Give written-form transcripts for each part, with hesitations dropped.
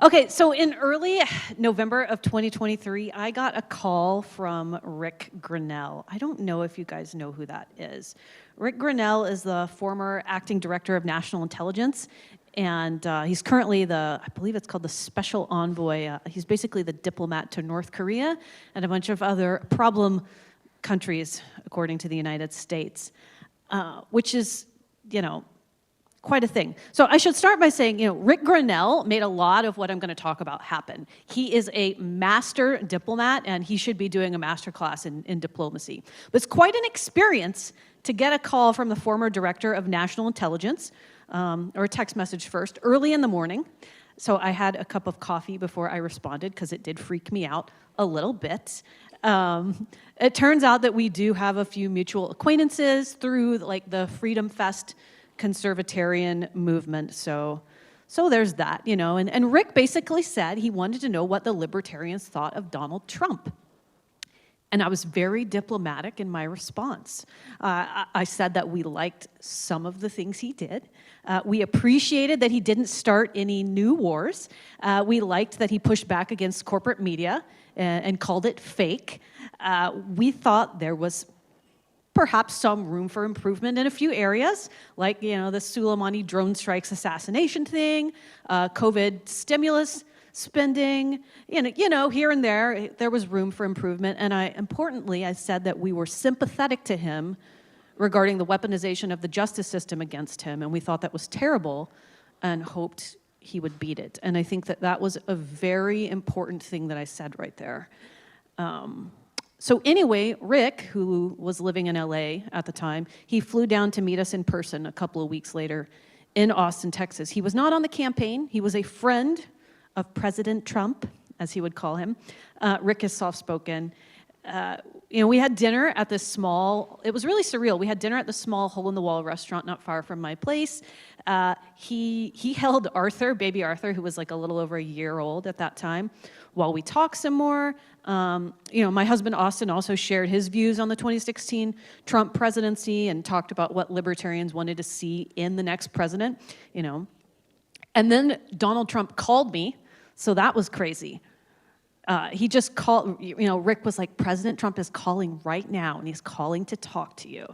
Okay, so in early November of 2023, I got a call from Rick Grenell. I don't know if you guys know who that is. Rick Grenell is the former acting director of national intelligence, and he's currently I believe it's called the special envoy. He's basically the diplomat to North Korea and a bunch of other problem countries, according to the United States, which is, quite a thing. So I should start by saying, Rick Grenell made a lot of what I'm going to talk about happen. He is a master diplomat, and he should be doing a master class in diplomacy. But it's quite an experience to get a call from the former director of national intelligence, or a text message first, early in the morning. So I had a cup of coffee before I responded, because it did freak me out a little bit. It turns out that we do have a few mutual acquaintances through the Freedom Fest conservatarian movement, so there's that, and Rick basically said he wanted to know what the libertarians thought of Donald Trump. And I was very diplomatic in my response. I said that we liked some of the things he did. We appreciated that he didn't start any new wars. We liked that he pushed back against corporate media and called it fake. We thought there was perhaps some room for improvement in a few areas, like, the Soleimani drone strikes assassination thing, COVID stimulus spending, here and there was room for improvement. And importantly, I said that we were sympathetic to him regarding the weaponization of the justice system against him, and we thought that was terrible and hoped he would beat it. And I think that was a very important thing that I said right there. So anyway, Rick, who was living in LA at the time, he flew down to meet us in person a couple of weeks later in Austin, Texas. He was not on the campaign. He was a friend of President Trump, as he would call him. Rick is soft-spoken. We had dinner at this small, it was really surreal. We had dinner at the small hole-in-the-wall restaurant not far from my place. He held Arthur, baby Arthur, who was a little over a year old at that time, while we talked some more. My husband Austin also shared his views on the 2016 Trump presidency and talked about what libertarians wanted to see in the next president, And then Donald Trump called me, so that was crazy. He just called, Rick was like, President Trump is calling right now, and he's calling to talk to you.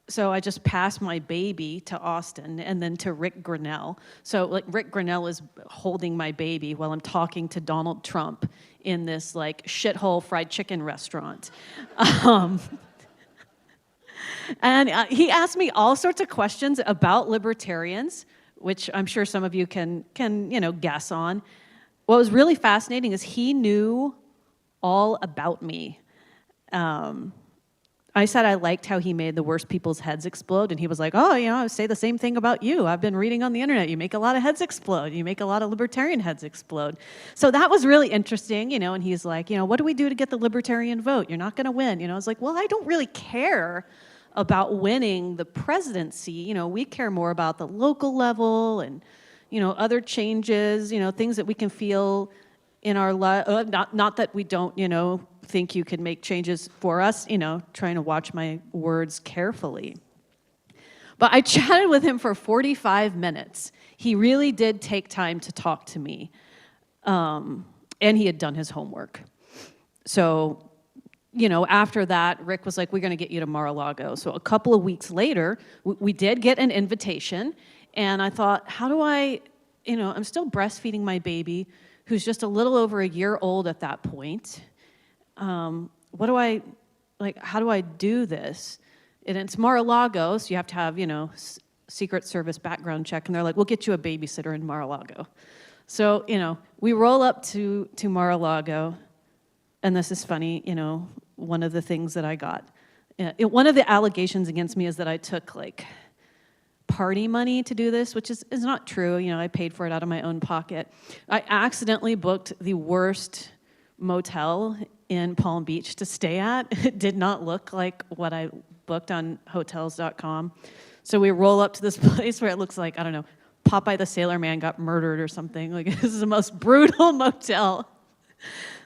So I just passed my baby to Austin and then to Rick Grenell. So Rick Grenell is holding my baby while I'm talking to Donald Trump in this shithole fried chicken restaurant. And he asked me all sorts of questions about libertarians, which I'm sure some of you can guess on. What was really fascinating is he knew all about me. I said I liked how he made the worst people's heads explode, and he was like, I say the same thing about you. I've been reading on the internet. You make a lot of heads explode. You make a lot of libertarian heads explode. So that was really interesting, and he's like, what do we do to get the libertarian vote? You're not going to win. I was like, well, I don't really care about winning the presidency. We care more about the local level and, other changes, things that we can feel in our life. Not that we don't, think you can make changes for us, trying to watch my words carefully. But I chatted with him for 45 minutes. He really did take time to talk to me. And he had done his homework. So, after that, Rick was like, we're going to get you to Mar-a-Lago. So a couple of weeks later, we did get an invitation. And I thought, how do I, I'm still breastfeeding my baby, who's just a little over a year old at that point. How do I do this? And it's Mar-a-Lago, so you have to have, Secret Service background check. And they're like, we'll get you a babysitter in Mar-a-Lago. So, we roll up to Mar-a-Lago, and this is funny, one of the things that I got. One of the allegations against me is that I took, party money to do this, which is not true. I paid for it out of my own pocket. I accidentally booked the worst motel in Palm Beach to stay at. It did not look like what I booked on hotels.com. So we roll up to this place where it looks like, I don't know, Popeye the Sailor Man got murdered or something. This is the most brutal motel.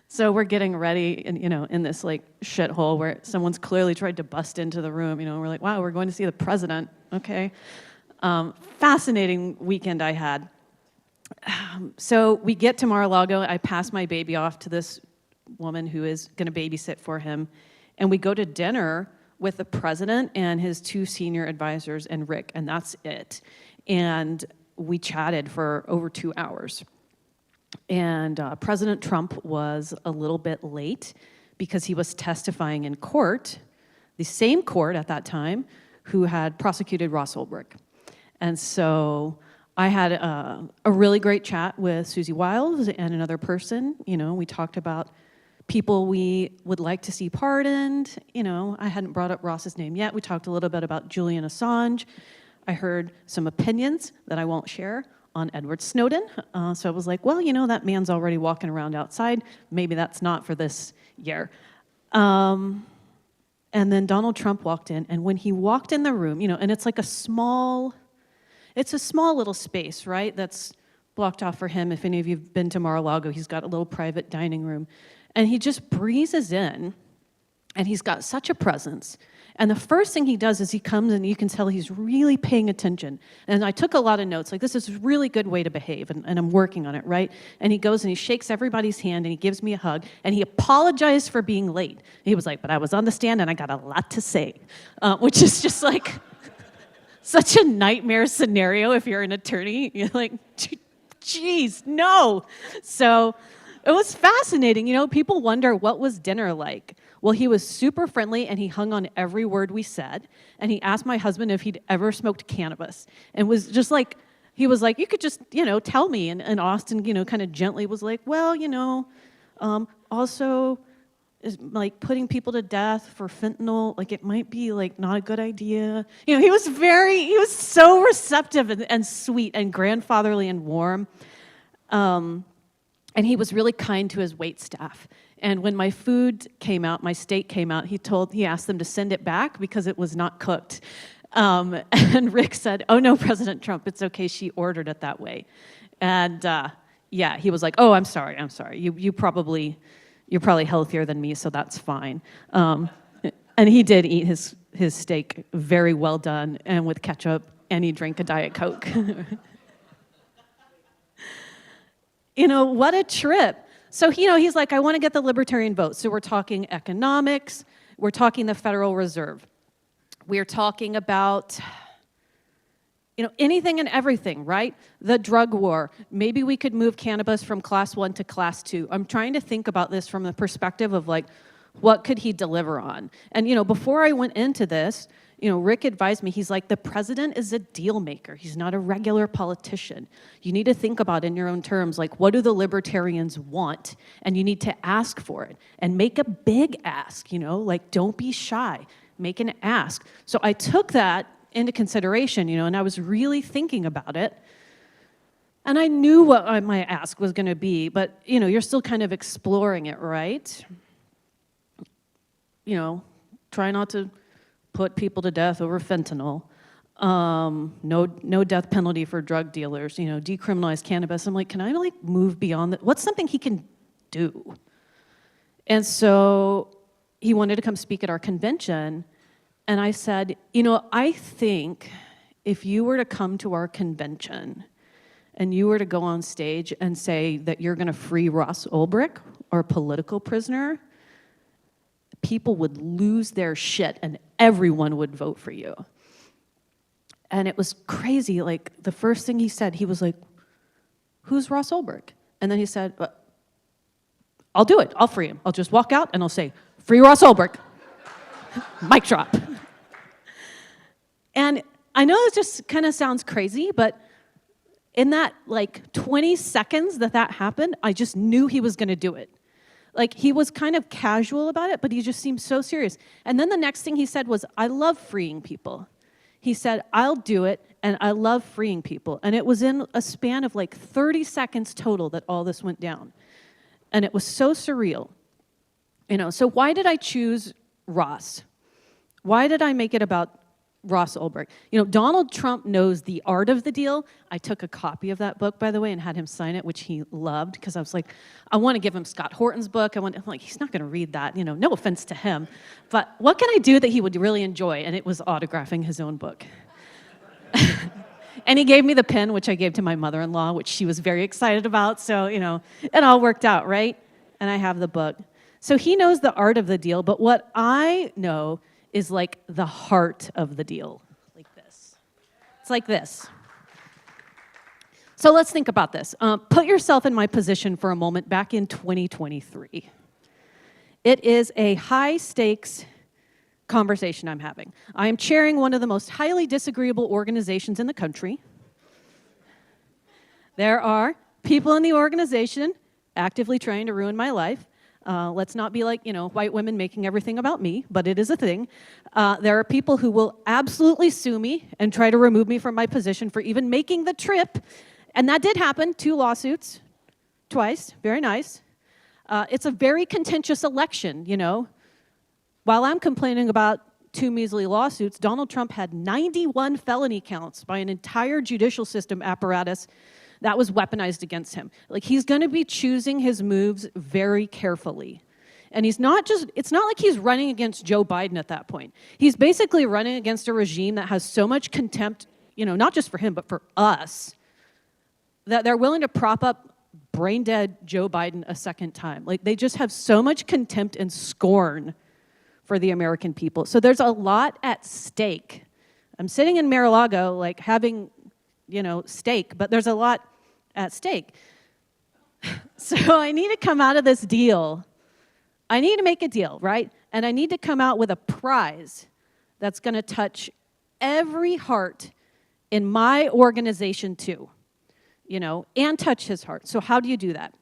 So we're getting ready in this shithole where someone's clearly tried to bust into the room, we're like, wow, we're going to see the president. Okay. Fascinating weekend I had. So we get to Mar-a-Lago. I pass my baby off to this woman who is going to babysit for him. And we go to dinner with the president and his 2 senior advisors and Rick, and that's it. And we chatted for over 2 hours. And President Trump was a little bit late because he was testifying in court, the same court at that time, who had prosecuted Ross Ulbricht. And so I had a really great chat with Susie Wiles and another person. You know, we talked about people we would like to see pardoned. You know, I hadn't brought up Ross's name yet. We talked a little bit about Julian Assange. I heard some opinions that I won't share on Edward Snowden. So I was like, well, you know, that man's already walking around outside. Maybe that's not for this year. And then Donald Trump walked in, and when he walked in the room, you know, and it's like it's a small little space, right, that's blocked off for him. If any of you have been to Mar-a-Lago, he's got a little private dining room. And he just breezes in, and he's got such a presence. And the first thing he does is he comes, and you can tell he's really paying attention. And I took a lot of notes, like, this is a really good way to behave, and I'm working on it, right? And he goes and he shakes everybody's hand, and he gives me a hug, and he apologized for being late. He was like, but I was on the stand, and I got a lot to say, which is just like such a nightmare scenario if you're an attorney. You're like, geez, no. So it was fascinating. You know, people wonder, what was dinner like? Well, he was super friendly, and he hung on every word we said. And he asked my husband if he'd ever smoked cannabis. And was just like, he was like, you could just, you know, tell me. And Austin, you know, kind of gently was like, well, you know, also, is like putting people to death for fentanyl, like it might be like not a good idea. You know, he was so receptive and sweet and grandfatherly and warm. And he was really kind to his wait staff. And when my food came out, my steak came out, he asked them to send it back because it was not cooked. And Rick said, oh no, President Trump, it's okay, she ordered it that way. And yeah, he was like, oh, I'm sorry. You're probably healthier than me, so that's fine. And he did eat his steak very well done and with ketchup, and he drank a Diet Coke. You know, what a trip. So, you know, he's like, I want to get the libertarian vote. So we're talking economics. We're talking the Federal Reserve. We're talking about, you know, anything and everything, right? The drug war. Maybe we could move cannabis from class 1 to class 2. I'm trying to think about this from the perspective of, like, what could he deliver on? And, you know, before I went into this, you know, Rick advised me, he's like, the president is a deal maker. He's not a regular politician. You need to think about in your own terms, like, what do the libertarians want? And you need to ask for it. And make a big ask, you know, like, don't be shy. Make an ask. So I took that into consideration, you know, and I was really thinking about it. And I knew what my ask was going to be, but, you know, you're still kind of exploring it, right? You know, try not to put people to death over fentanyl. No death penalty for drug dealers. You know, decriminalize cannabis. I'm like, can I like move beyond that? What's something he can do? And so he wanted to come speak at our convention, and I said, you know, I think if you were to come to our convention and you were to go on stage and say that you're going to free Ross Ulbricht, our political prisoner, people would lose their shit and everyone would vote for you. And it was crazy. Like, the first thing he said, he was like, who's Ross Ulbricht? And then he said, I'll do it. I'll free him. I'll just walk out and I'll say, free Ross Ulbricht. Mic drop. And I know it just kind of sounds crazy, but in that like 20 seconds that happened, I just knew he was going to do it. Like, he was kind of casual about it, but he just seemed so serious. And then the next thing he said was, I love freeing people. He said, I'll do it, and I love freeing people. And it was in a span of like 30 seconds total that all this went down. And it was so surreal. You know, so why did I choose Ross? Why did I make it about Ross Ulbricht? You know, Donald Trump knows the art of the deal. I took a copy of that book, by the way, and had him sign it, which he loved, because I was like, I want to give him Scott Horton's book. I'm like, he's not going to read that, you know, no offense to him. But what can I do that he would really enjoy? And it was autographing his own book. And he gave me the pen, which I gave to my mother-in-law, which she was very excited about. So, you know, it all worked out, right? And I have the book. So he knows the art of the deal, but what I know is like the heart of the deal, like this. It's like this. So let's think about this. Put yourself in my position for a moment back in 2023. It is a high-stakes conversation I'm having. I am chairing one of the most highly disagreeable organizations in the country. There are people in the organization actively trying to ruin my life. Let's not be like, you know, white women making everything about me, but it is a thing. There are people who will absolutely sue me and try to remove me from my position for even making the trip. And that did happen, 2 lawsuits, twice, very nice. It's a very contentious election, you know. While I'm complaining about 2 measly lawsuits, Donald Trump had 91 felony counts by an entire judicial system apparatus that was weaponized against him. Like, he's gonna be choosing his moves very carefully. And it's not like he's running against Joe Biden at that point. He's basically running against a regime that has so much contempt, you know, not just for him, but for us, that they're willing to prop up brain-dead Joe Biden a second time. Like, they just have so much contempt and scorn for the American people. So there's a lot at stake. I'm sitting in Mar-a-Lago, like, having, you know, steak, but there's a lot at stake. So I need to come out of this deal. I need to make a deal, right? And I need to come out with a prize that's gonna touch every heart in my organization too, you know, and touch his heart. So how do you do that?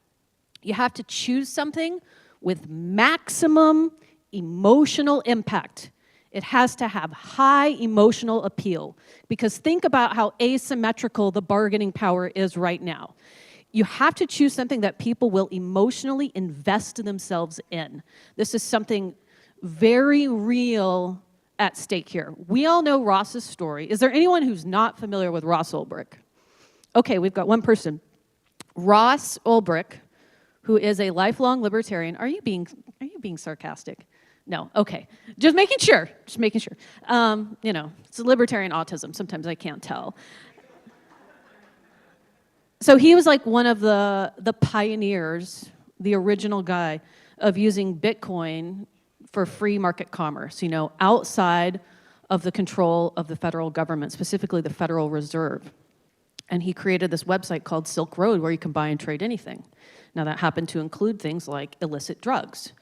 You have to choose something with maximum emotional impact. It has to have high emotional appeal, because think about how asymmetrical the bargaining power is right now. You have to choose something that people will emotionally invest themselves in. This is something very real at stake here. We all know Ross's story. Is there anyone who's not familiar with Ross Ulbricht? Okay, we've got one person. Ross Ulbricht, who is a lifelong libertarian. Are you being sarcastic? No, okay. Just making sure. You know, it's libertarian autism. Sometimes I can't tell. So he was like one of the pioneers, the original guy, of using Bitcoin for free market commerce, you know, outside of the control of the federal government, specifically the Federal Reserve. And he created this website called Silk Road where you can buy and trade anything. Now, that happened to include things like illicit drugs.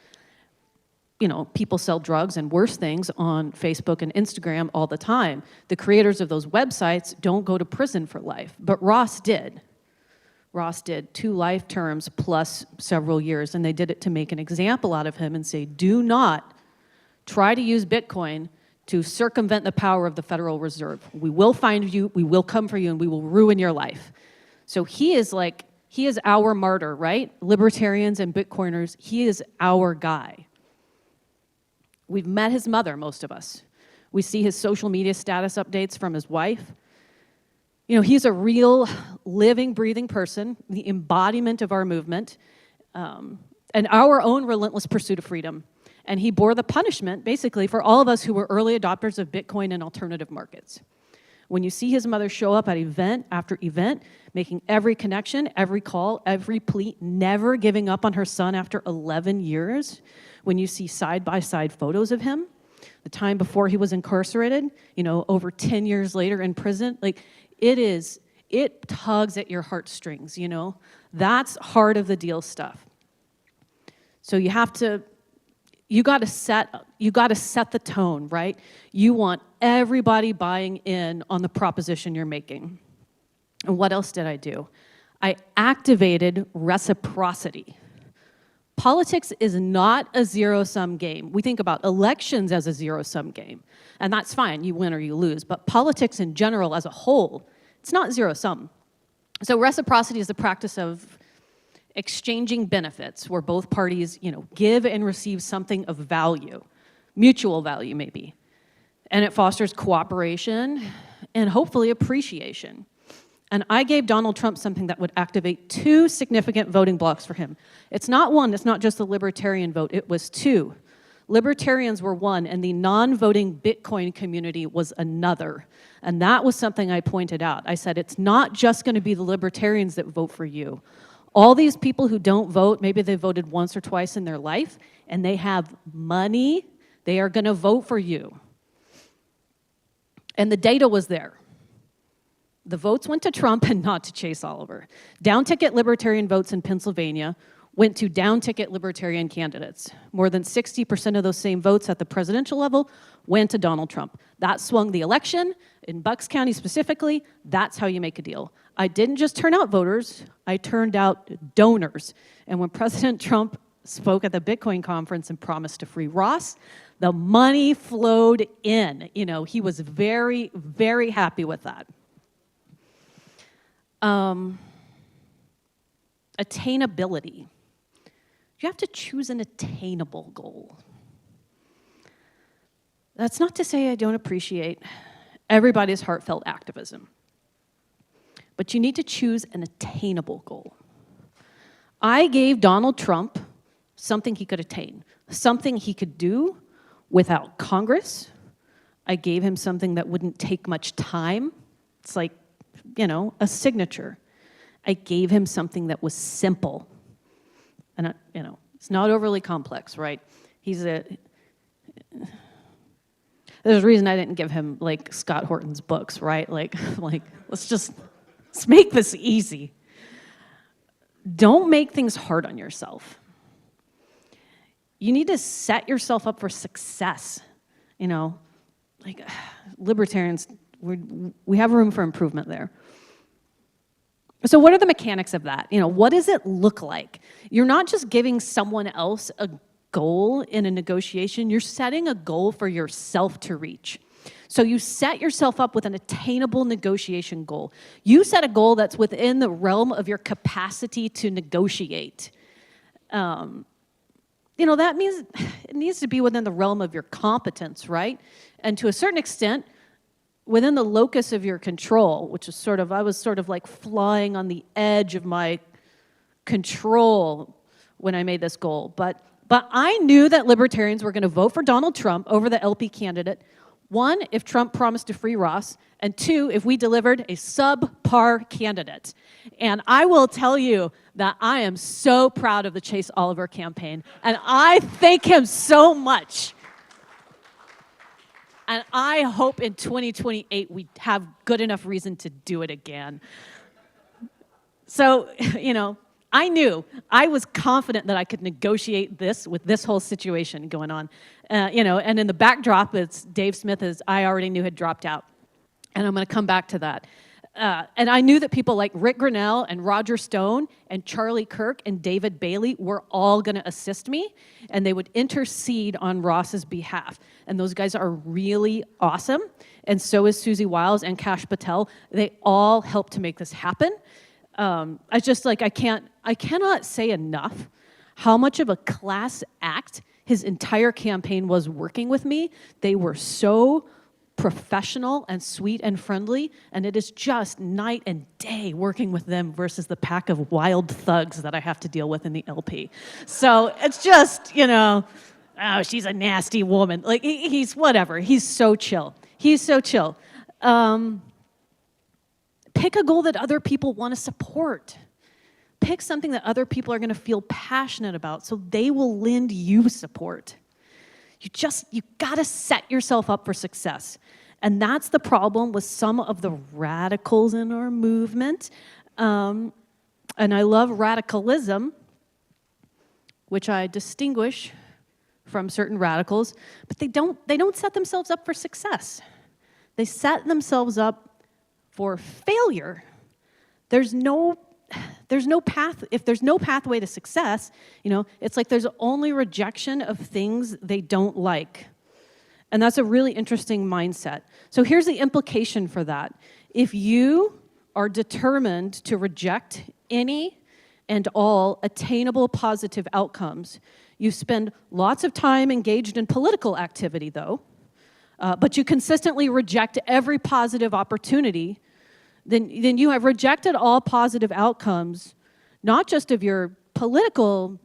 You know, people sell drugs and worse things on Facebook and Instagram all the time. The creators of those websites don't go to prison for life, but Ross did. Ross did 2 life terms plus several years, and they did it to make an example out of him and say, do not try to use Bitcoin to circumvent the power of the Federal Reserve. We will find you, we will come for you, and we will ruin your life. So he is our martyr, right? Libertarians and Bitcoiners, he is our guy. We've met his mother, most of us. We see his social media status updates from his wife. You know, he's a real living, breathing person, the embodiment of our movement, and our own relentless pursuit of freedom. And he bore the punishment, basically, for all of us who were early adopters of Bitcoin and alternative markets. When you see his mother show up at event after event, making every connection, every call, every plea, never giving up on her son after 11 years, when you see side-by-side photos of him, the time before he was incarcerated, you know, over 10 years later in prison, like, it tugs at your heartstrings, you know? That's heart of the deal stuff. So you gotta set the tone, right? You want everybody buying in on the proposition you're making. And what else did I do? I activated reciprocity. Politics is not a zero-sum game. We think about elections as a zero-sum game, and that's fine, you win or you lose, but politics in general as a whole, it's not zero-sum. So reciprocity is the practice of exchanging benefits where both parties, you know, give and receive something of value, mutual value maybe, and it fosters cooperation and hopefully appreciation. And I gave Donald Trump something that would activate 2 significant voting blocks for him. It's not one, it's not just the libertarian vote, it was 2. Libertarians were one, and the non-voting Bitcoin community was another. And that was something I pointed out. I said, it's not just going to be the libertarians that vote for you. All these people who don't vote, maybe they voted once or twice in their life, and they have money, they are going to vote for you. And the data was there. The votes went to Trump and not to Chase Oliver. Down-ticket libertarian votes in Pennsylvania went to down-ticket libertarian candidates. More than 60% of those same votes at the presidential level went to Donald Trump. That swung the election. In Bucks County specifically, that's how you make a deal. I didn't just turn out voters, I turned out donors. And when President Trump spoke at the Bitcoin conference and promised to free Ross, the money flowed in. You know, he was very, very happy with that. Attainability. You have to choose an attainable goal. That's not to say I don't appreciate everybody's heartfelt activism, but you need to choose an attainable goal. I gave Donald Trump something he could attain, something he could do without Congress. I gave him something that wouldn't take much time. It's like, you know, a signature. I gave him something that was simple. And, you know, it's not overly complex, right? There's a reason I didn't give him, like, Scott Horton's books, right? Like, let's make this easy. Don't make things hard on yourself. You need to set yourself up for success. You know, like, libertarians, we have room for improvement there. So what are the mechanics of that? You know, what does it look like? You're not just giving someone else a goal in a negotiation, you're setting a goal for yourself to reach. So you set yourself up with an attainable negotiation goal. You set a goal that's within the realm of your capacity to negotiate. You know, that means it needs to be within the realm of your competence, right? And to a certain extent, within the locus of your control, which is I was sort of like flying on the edge of my control when I made this goal. But I knew that libertarians were going to vote for Donald Trump over the LP candidate. One, if Trump promised to free Ross, and two, if we delivered a subpar candidate. And I will tell you that I am so proud of the Chase Oliver campaign, and I thank him so much. And I hope in 2028 we have good enough reason to do it again. So, you know, I was confident that I could negotiate this with this whole situation going on. You know, and in the backdrop, it's Dave Smith, as I already knew, had dropped out. And I'm going to come back to that. And I knew that people like Rick Grenell and Roger Stone and Charlie Kirk and David Bailey were all going to assist me, and they would intercede on Ross's behalf. And those guys are really awesome, and so is Susie Wiles and Kash Patel. They all helped to make this happen. I cannot say enough how much of a class act his entire campaign was working with me. They were so professional and sweet and friendly, and it is just night and day working with them versus the pack of wild thugs that I have to deal with in the LP. So it's just, you know, oh, she's a nasty woman. Like, he's whatever. He's so chill. He's so chill. Pick a goal that other people want to support. Pick something that other people are going to feel passionate about, so they will lend you support. You got to set yourself up for success. And that's the problem with some of the radicals in our movement. And I love radicalism, which I distinguish from certain radicals, but they don't set themselves up for success. They set themselves up for failure. There's no path. If there's no pathway to success, you know, it's like there's only rejection of things they don't like. And that's a really interesting mindset. So here's the implication for that. If you are determined to reject any and all attainable positive outcomes, you spend lots of time engaged in political activity, though, but you consistently reject every positive opportunity, then you have rejected all positive outcomes, not just of your political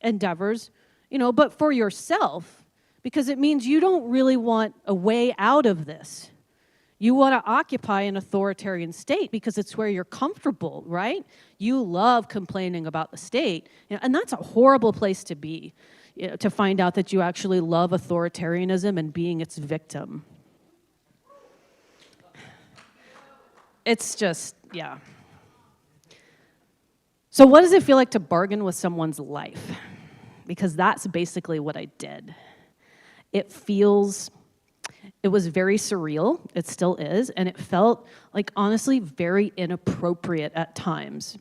endeavors, you know, but for yourself. because it means you don't really want a way out of this. You want to occupy an authoritarian state because it's where you're comfortable, right? You love complaining about the state, and that's a horrible place to be, to find out that you actually love authoritarianism and being its victim. It's just, yeah. So what does it feel like to bargain with someone's life? Because that's basically what I did. It was very surreal, it still is, and it felt like, honestly, very inappropriate at times.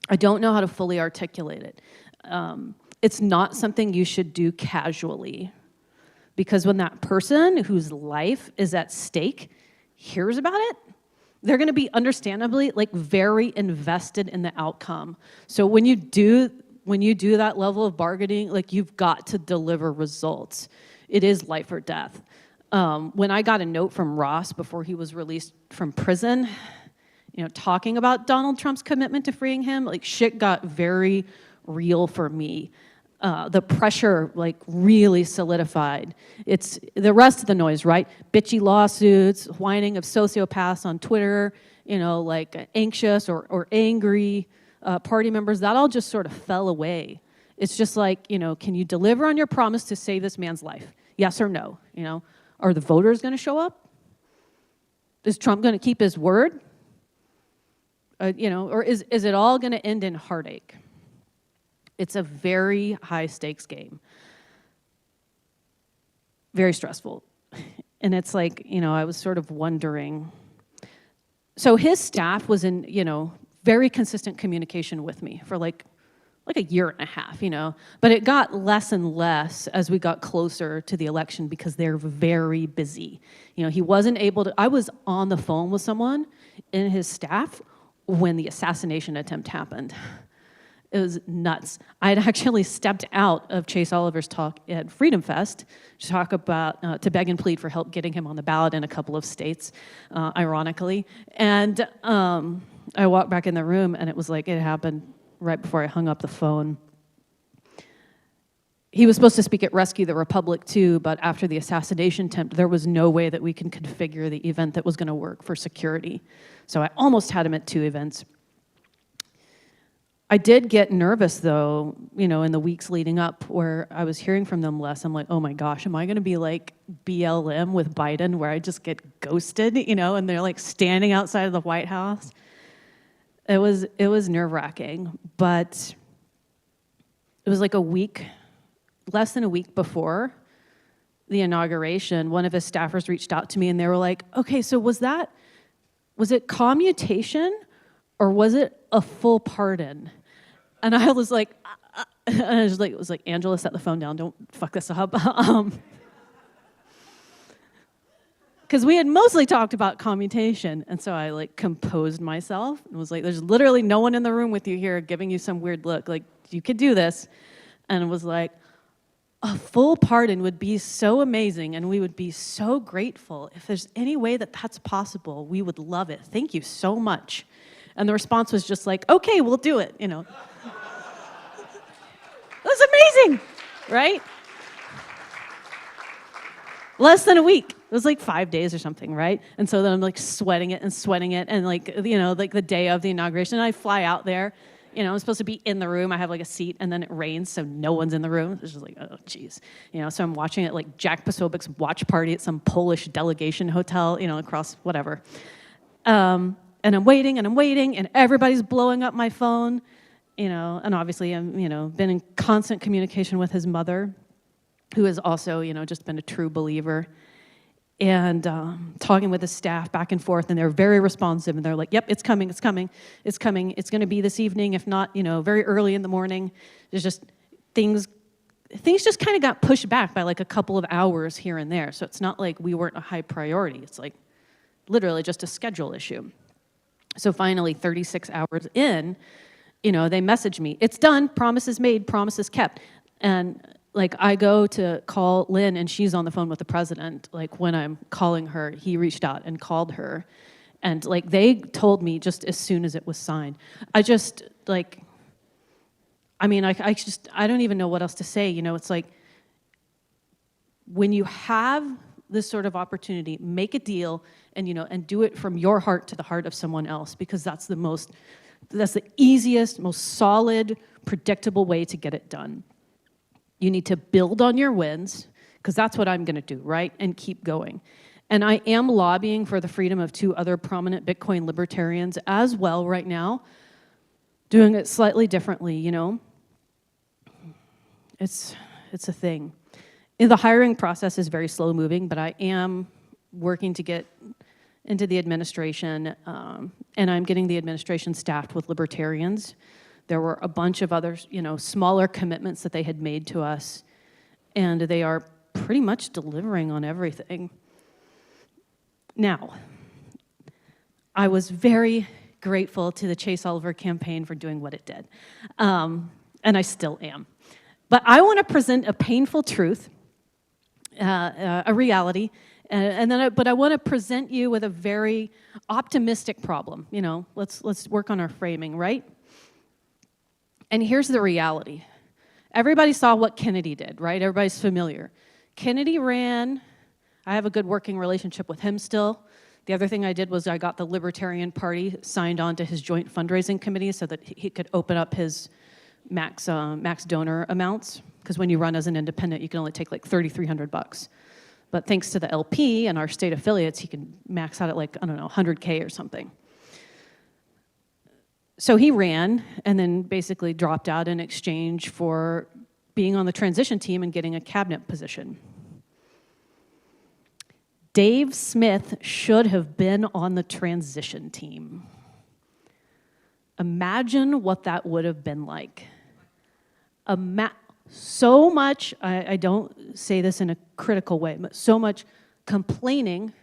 I don't know how to fully articulate it. It's not something you should do casually, because when that person whose life is at stake hears about it, they're gonna be understandably very invested in the outcome. So when you do that level of bargaining, you've got to deliver results. It is life or death. When I got a note from Ross before he was released from prison, talking about Donald Trump's commitment to freeing him, shit got very real for me. The pressure really solidified. It's the rest of the noise, right? Bitchy lawsuits, whining of sociopaths on Twitter, anxious or angry party members, that all just sort of fell away. It's just can you deliver on your promise to save this man's life? Yes or no? Are the voters going to show up? Is Trump going to keep his word? Or is it all going to end in heartache? It's a very high stakes game. Very stressful. And it's I was sort of wondering. So his staff was in, very consistent communication with me for like a year and a half, But it got less and less as we got closer to the election because they're very busy. He wasn't able to, I was on the phone with someone in his staff when the assassination attempt happened. It was nuts. I had actually stepped out of Chase Oliver's talk at Freedom Fest to talk about, to beg and plead for help getting him on the ballot in a couple of states, ironically. And I walked back in the room and it was it happened right before I hung up the phone. He was supposed to speak at Rescue the Republic too, but after the assassination attempt, there was no way that we can configure the event that was gonna work for security. So I almost had him at 2 events. I did get nervous though, in the weeks leading up where I was hearing from them less. I'm oh my gosh, am I gonna be like BLM with Biden where I just get ghosted, and they're standing outside of the White House? It was nerve-wracking, but it was less than a week before the inauguration, one of his staffers reached out to me and they were okay, so was it commutation or was it a full pardon? And I was Angela, set the phone down, don't fuck this up. Because we had mostly talked about commutation, and so I composed myself and was there's literally no one in the room with you here giving you some weird look, you could do this. And it was a full pardon would be so amazing, and we would be so grateful. If there's any way that that's possible, we would love it. Thank you so much. And the response was just okay, we'll do it, It was amazing, right? Less than a week. It was 5 days or something, right? And so then I'm sweating it, and the day of the inauguration, I fly out there. I'm supposed to be in the room. I have a seat, and then it rains, so no one's in the room. It's just oh, geez. So I'm watching it Jack Posobiec's watch party at some Polish delegation hotel, across whatever. And I'm waiting, and everybody's blowing up my phone, and obviously I'm, been in constant communication with his mother, who has also, just been a true believer, and talking with the staff back and forth, and they're very responsive, and they're yep, it's coming, it's coming, it's coming, it's gonna be this evening, if not, very early in the morning. There's just things just kind of got pushed back by a couple of hours here and there, so it's not we weren't a high priority. It's literally just a schedule issue. So finally, 36 hours in, they message me, it's done, promises made, promises kept. And I go to call Lynn, and she's on the phone with the president. When I'm calling her, he reached out and called her. And they told me just as soon as it was signed. I don't even know what else to say. It's when you have this sort of opportunity, make a deal and do it from your heart to the heart of someone else, because that's the easiest, most solid, predictable way to get it done. You need to build on your wins, because that's what I'm going to do, right? And keep going. And I am lobbying for the freedom of 2 other prominent Bitcoin libertarians as well right now, doing it slightly differently, It's a thing. The hiring process is very slow moving, but I am working to get into the administration, and I'm getting the administration staffed with libertarians. There were a bunch of other, smaller commitments that they had made to us, and they are pretty much delivering on everything. Now, I was very grateful to the Chase Oliver campaign for doing what it did, and I still am. But I want to present a painful truth, a reality, but I want to present you with a very optimistic problem. Let's work on our framing, right? And here's the reality. Everybody saw what Kennedy did, right? Everybody's familiar. Kennedy ran. I have a good working relationship with him still. The other thing I did was I got the Libertarian Party signed on to his joint fundraising committee so that he could open up his max donor amounts, because when you run as an independent, you can only take like $3,300. But thanks to the LP and our state affiliates, he can max out at like, I don't know, 100K or something. So he ran and then basically dropped out in exchange for being on the transition team and getting a cabinet position. Dave Smith should have been on the transition team. Imagine what that would have been like. So much, I don't say this in a critical way, but so much complaining,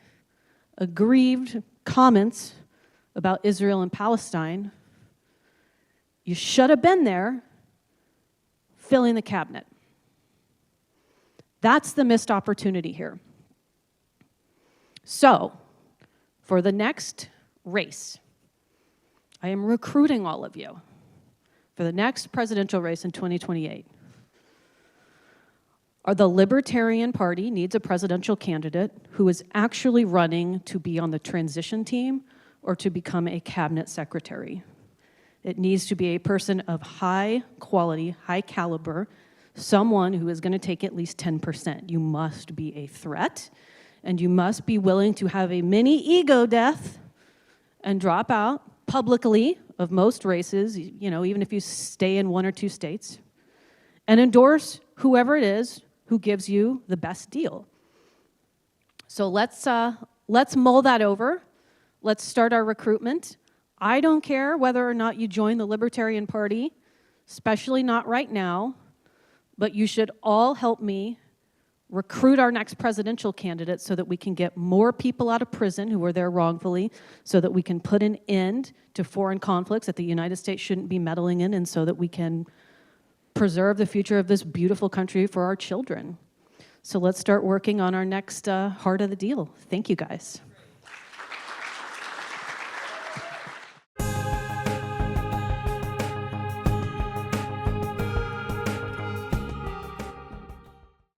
aggrieved comments about Israel and Palestine. You should have been there filling the cabinet. That's the missed opportunity here. So, for the next race, I am recruiting all of you for the next presidential race in 2028. The Libertarian Party needs a presidential candidate who is actually running to be on the transition team or to become a cabinet secretary. It needs to be a person of high quality, high caliber, someone who is going to take at least 10%. You must be a threat, and you must be willing to have a mini ego death and drop out publicly of most races, even if you stay in 1 or 2 states, and endorse whoever it is who gives you the best deal. So let's mull that over. Let's start our recruitment. I don't care whether or not you join the Libertarian Party, especially not right now, but you should all help me recruit our next presidential candidate so that we can get more people out of prison who were there wrongfully, so that we can put an end to foreign conflicts that the United States shouldn't be meddling in, and so that we can preserve the future of this beautiful country for our children. So let's start working on our next heart of the deal. Thank you, guys.